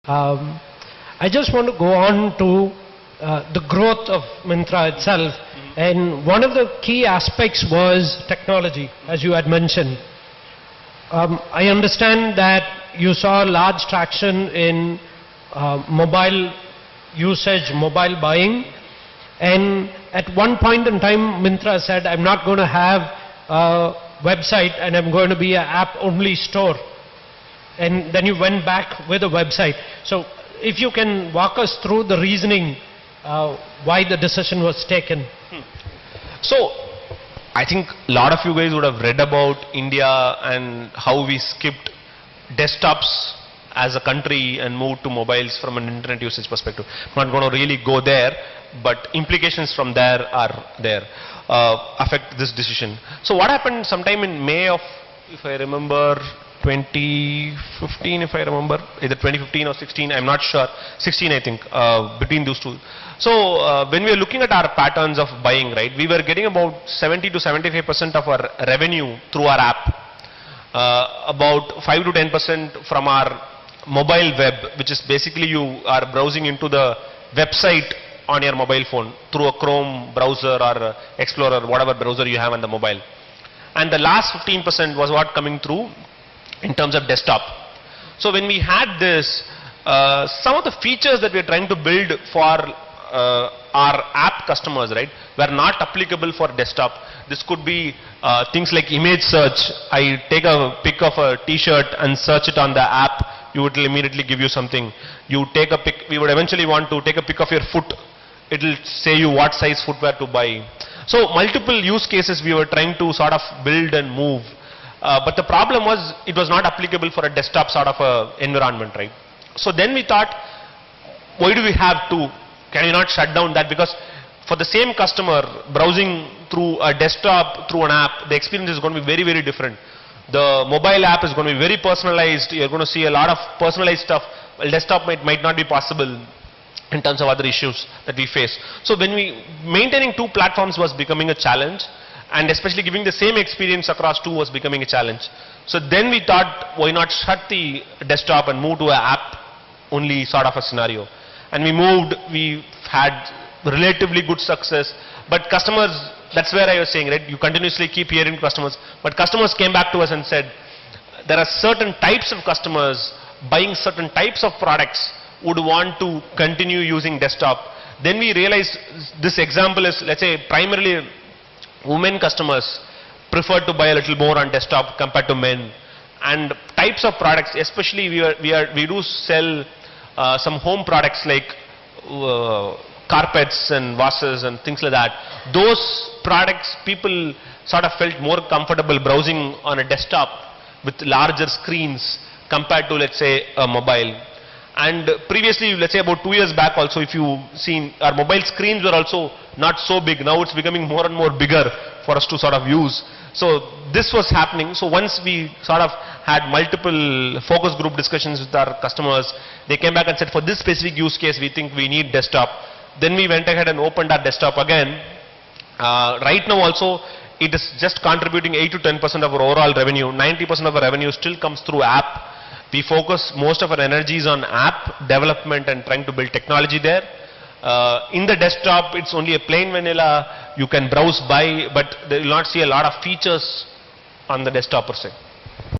Um, I just want to go on to the growth of Myntra itself. And one of the key aspects was technology, as you had mentioned. I understand that you saw large traction in mobile usage, mobile buying. And at one point in time, Myntra said, I'm not going to have a website and I'm going to be an app-only store. And then you went back with a website. So if you can walk us through the reasoning why the decision was taken. So I think a lot of you guys would have read about India and how we skipped desktops as a country and moved to mobiles from an internet usage perspective. I'm not going to really go there, but implications from there are there, affect this decision. So what happened sometime in May of, if I remember, 2015, if I remember, either 2015 or 16, I'm not sure, 16 I think, between those two. So when we were looking at our patterns of buying, right, we were getting about 70 to 75% of our revenue through our app, about 5 to 10% from our mobile web, which is basically you are browsing into the website on your mobile phone through a Chrome browser or Explorer, whatever browser you have on the mobile. And the last 15% was what coming through in terms of desktop. So when we had this, some of the features that we are trying to build for our app customers, right, were not applicable for desktop. This could be things like image search. I take a pic of a t-shirt and search it on the app, you would immediately give you something. You take a pic, we would eventually want to take a pic of your foot. It will say you what size footwear to buy. So multiple use cases we were trying to sort of build and move. But the problem was it was not applicable for a desktop sort of a environment, right? So then we thought, why do we have to? Can you not shut down that? Because for the same customer browsing through a desktop, through an app, the experience is going to be very, very different. The mobile app is going to be very personalized. You're going to see a lot of personalized stuff. Well, desktop might not be possible in terms of other issues that we face. So when maintaining two platforms was becoming a challenge, and especially giving the same experience across two was becoming a challenge. So then we thought, why not shut the desktop and move to an app only sort of a scenario. And we moved, we had relatively good success, but customers, that's where I was saying, right, you continuously keep hearing customers, but customers came back to us and said, there are certain types of customers buying certain types of products would want to continue using desktop. Then we realized this example is, let's say, primarily women customers prefer to buy a little more on desktop compared to men. And types of products, especially we do sell some home products like carpets and vases and things like that. Those products people sort of felt more comfortable browsing on a desktop with larger screens compared to, let's say, a mobile. And previously, let's say about 2 years back also, if you seen, our mobile screens were also not so big. Now it's becoming more and more bigger for us to sort of use. So this was happening. So once we sort of had multiple focus group discussions with our customers, they came back and said, for this specific use case, we think we need desktop. Then we went ahead and opened our desktop again. Right now also, it is just contributing 8 to 10% of our overall revenue. 90% of our revenue still comes through app. We focus most of our energies on app development and trying to build technology there. In the desktop, it's only a plain vanilla. You can browse by, but you will not see a lot of features on the desktop per se.